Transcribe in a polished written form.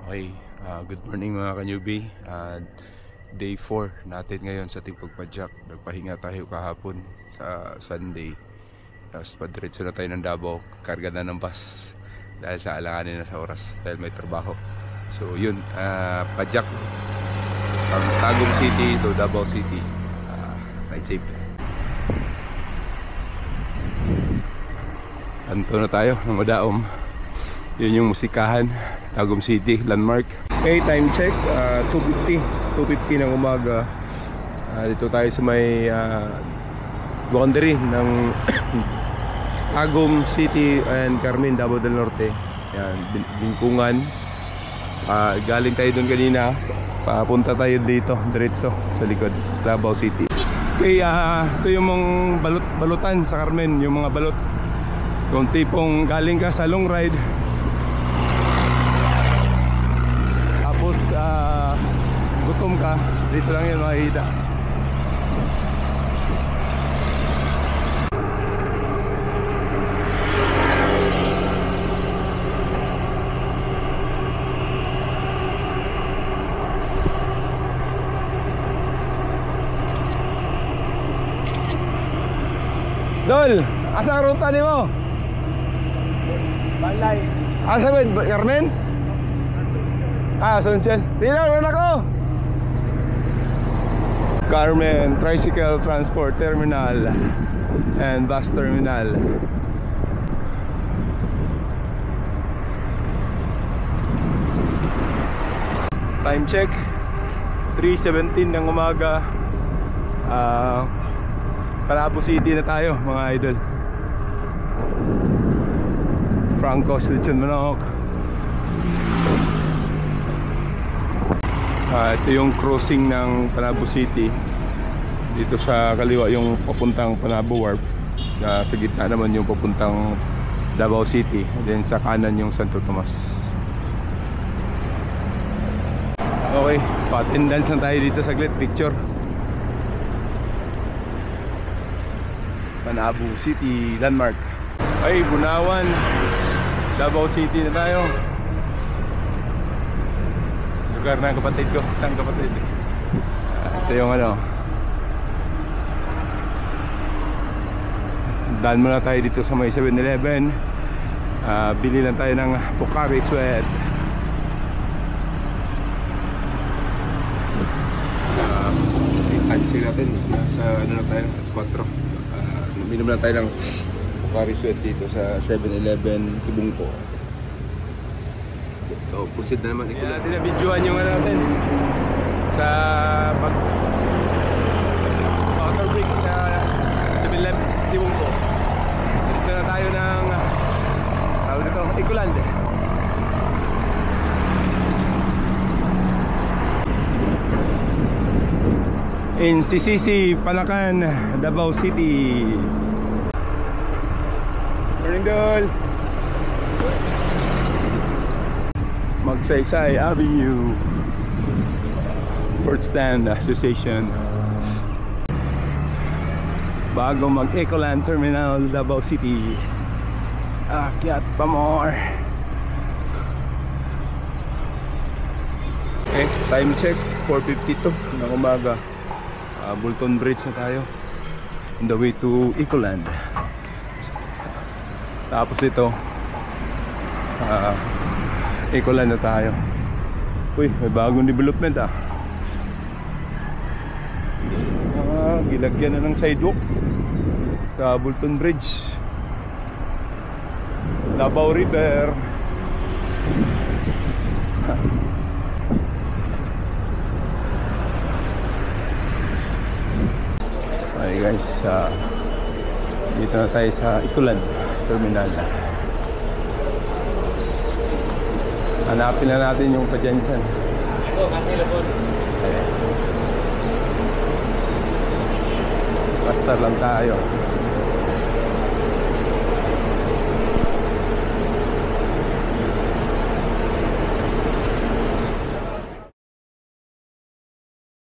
Okay, good morning mga ka-newbie. Day 4 natin ngayon sa ating pagpadyak. Nagpahinga tayo kahapon sa Sunday. Tapos padiretso na tayo ng Davao. Karga na ng bus dahil sa alanganin na sa oras dahil may trabaho. So yun, padyak from Tagum City to Davao City. Ride safe. Anto na tayo ng Madaom. Yun yung musikahan, Tagum City, landmark. Okay, time check, 2:50 ng umaga. Dito tayo sa may boundary ng Tagum City and Carmen, Davao del Norte. Yan, Bingkungan. Galing tayo doon kanina, papunta tayo dito, diretso sa likod, Davao City. Okay, ito yung mga balutan sa Carmen, yung mga balot. Kung tipong galing ka sa long ride, gutom ka, dito lang yun makikita. Dol, asa ang ruta nimo? Balay. Asa ba, Carmen? Asuncion. Sino na ako? Carmen Tricycle Transport Terminal and Bus Terminal. Time check 3:17 ng umaga. Calabo City na tayo mga idol. Franco's Lechon Manok. Ito yung crossing ng Panabo City. Dito sa kaliwa yung papuntang Panabo Wharf. Sa gitna naman yung papuntang Davao City. And then sa kanan yung Santo Tomas. Okay, pa-attendance na tayo dito saglit. Picture. Panabo City landmark. Ay, Bunawan, Davao City na tayo. Lugar ng kapatid ko, isang kapatid. Ito yung ano, daan muna tayo dito sa may 7-Eleven. Bili lang tayo ng Pocari Sweat. Tansig natin, nasa ano na tayo, 4. Minom lang tayo ng Pocari Sweat dito sa 7-Eleven Tibungko. Let's go, pusid na naman. Kaya natin na-videoan yung ano natin sa water break sa 7-Eleven Tibungko. Dito na tayo ng tawag dito, Ecoland. In CCC, Panakan, Davao City. Morning, Dol. Magsaysay Avenue, Fort Stand Association. Bago mag Ecoland Terminal, Davao City. Akyat pa more. Okay, time check 4:52 ng umaga. Bulton Bridge na tayo on the way to Ecoland. Tapos ito Ecoland na tayo. Uy, may bagong development gilagyan na ng sidewalk sa Bulton Bridge, Davao River. Hi guys, dito na tayo sa Ecoland Terminal. Hanapin na natin yung pa-Jensen. Ito, ka-telefon. Basta lang tayo.